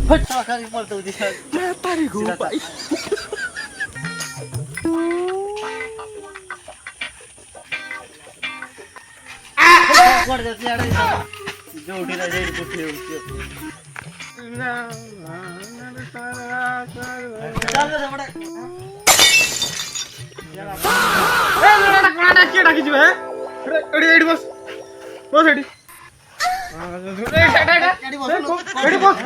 फट करी पडतो दिशा तारी गो भाई पड जाते यार जो उठीला जाईल कुठे चाल जा बडा ए लडा कोणाला की टाकीची बे एडी एडी बस बस एडी गाडी बस एडी बस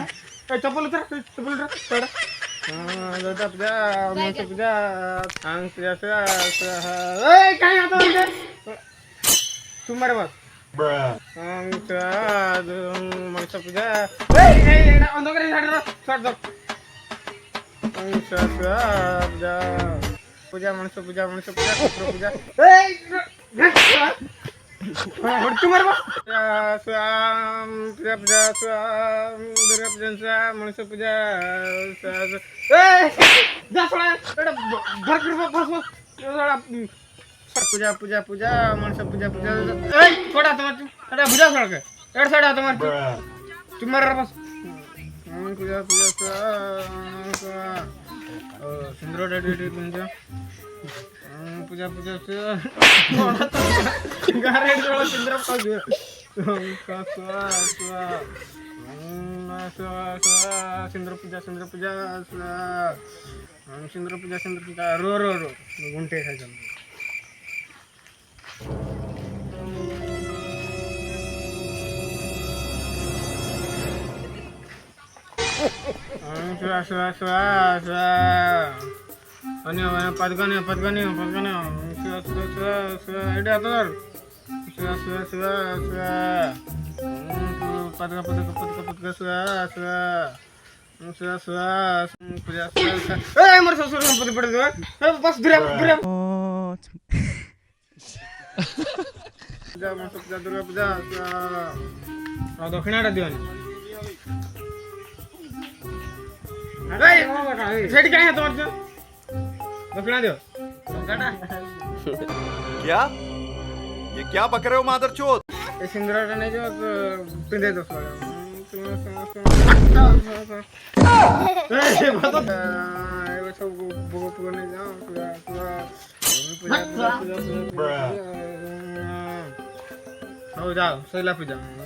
ए चप्पल उतर चढ दादा पूजा मस्त पूजा सांग पूजा ए काय आता रे तुम्हारे बस मस्त पूजा ए अंदर करे छाड़ दो पूजा मनुष्य पूजा पूजा तुम्हारे पूजा मनुष्य पूजा पूजा पूजा पूजा मनुष्य पूजा पूजा थोड़ा तुम्हारे भुजा सड़क एड साइड तुम्हारे तुम्हारे बस पूजा पूजा सुंदर डेडी पूजा पूजा पूजा गारे जोड़ा सुंदर पाजू सुंदर पूजा सुंदर पूजा रो रो रो घंटे खाई पदकने दुर्गा पूजा दक्षिणा दिवानी सेठ क्या है तुम्हारे दक्षिणा दो क्या ये क्या बक रहे हो मादरचोद ये सिंदूर नहीं जो पिंदे दो हो जाओ सैला पूजा पूजा